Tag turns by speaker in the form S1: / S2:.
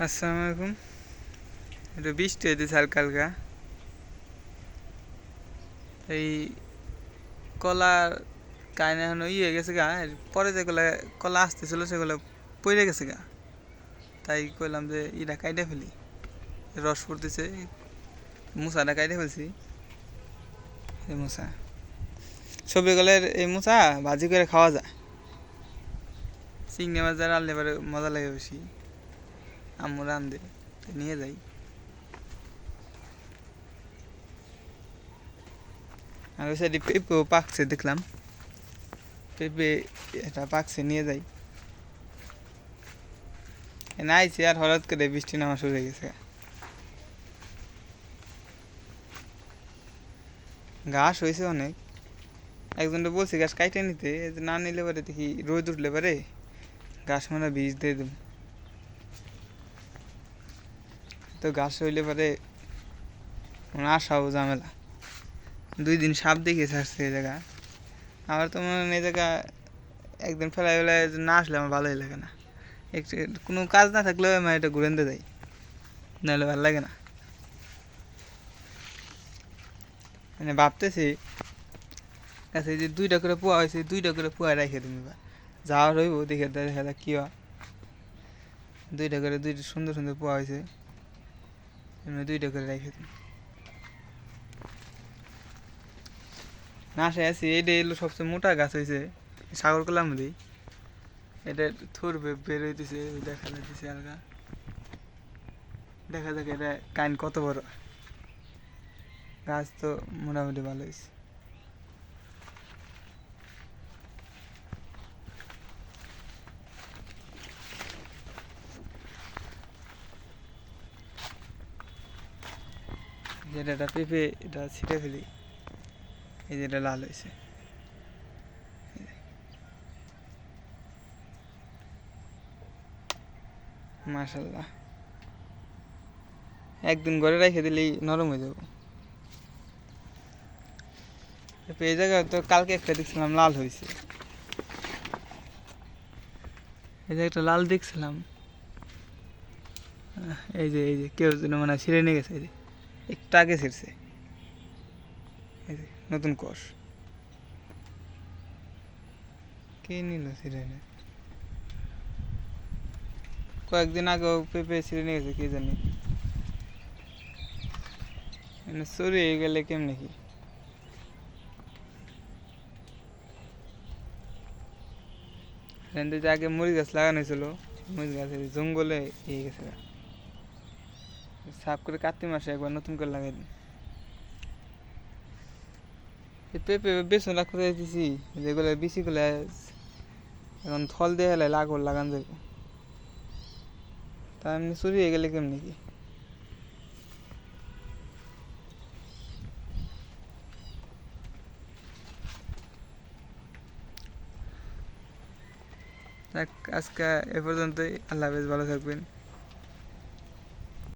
S1: আসসালামু আলাইকুম। একটু বৃষ্টি হইতেছে হালকা হালকা। এই কলার কাইনে এখন হয়ে গেছে গা, পরে যেগুলো কলা আসতেছিল সেগুলো পড়ে গেছে গা। তাই কইলাম যে ইটা কাইটে ফেলি, রস পড়তেছে, মুসাটা কাইটে ফেলছি। এই মুসা সবজিগুলোর এই মুসা ভাজি করে খাওয়া যায়। চিংড়ি মাছ রান্নলে পরে মজা লাগে বেশি। আম্মু রান্ধে, তাই নিয়ে যাই। আর ওই সাইডে পেঁপেও পাকছে দেখলাম, পেঁপে এটা পাকছে নিয়ে যাই। না আইছি আর হঠাৎ করে বৃষ্টি নামা শুরু হয়ে গেছে। ঘাস হয়েছে অনেক, একজনটা বলছি ঘাস কাইটে নিতে, না নিলে পারে দেখি রোদ উঠলে পারে ঘাস মানে বীজ দিয়ে দেব। তো ঘাস হইলে পারে আসাও ঝামেলা। 2 দিন সাপ দেখে ছাড়ছে এই জায়গা। আমার তো মনে হয় এই জায়গা একদিন ফেলাই ফেলাই না আসলে আমার ভালোই লাগে না। একটু কোনো কাজ না থাকলেও আমি এটা ঘুরে নিতে যাই, নাহলে ভালো লাগে না। মানে ভাবতেছি কাছে যে 2টা করে পোয়া হয়েছে, 2টা করে পোয়া রেখে তুমি বা যাওয়া রইব দেখে দেখা যাক কী হয়। 2টা করে 2টা সুন্দর সুন্দর পোয়া হয়েছে, 2টা করে রেখে দিই। না সে আছি এইটা এলো সবচেয়ে মোটা গাছ হয়েছে সাগর কলার মধ্যেই। এটা থুর বের হইতেছে, দেখা যাইতেছে হালকা। দেখা যাক এটা কাইন কত বড়। গাছ তো মোটামুটি ভালো হয়েছে। যেটা পেঁপে এটা ছিঁড়ে ফেলি, এই যেটা লাল হয়েছে। মাশাল্লাহ, একদিন ঘরে রেখে দিলেই নরম হয়ে যাবো। এই জায়গায় তো কালকে একটা দেখছিলাম লাল হয়েছে, এই জায়গাটা লাল দেখছিলাম। এই যে কেউ যেন মানে ছিঁড়ে নিয়ে গেছে, এই যে একটু আগে ছিঁড়ছে। এই যে নতুন কষ কে নিল ছিঁড়ে নিয়ে? কয়েকদিন আগেও পেঁপে ছিঁড়ে নিয়ে গেছে কে জানি। মানে সরিয়ে গেলে কেমনে কি? যে আগে মরিচ গাছ লাগানো হয়েছিল, মরিচ গাছের জঙ্গলে এই গেছে, সাফ করে কার্তিক মাসে একবার নতুন করে লাগাই দিন। পেঁপে বেসন রাখতে দিয়েছি, যেগুলো বিচিগুলো এখন থল দিয়ে হেলে লাগর লাগান যাবে। তা এমনি চুরি হয়ে গেলে কেমনি কি? আজকে এ পর্যন্তই। আল্লাহ হাফেজ, ভালো থাকবেন।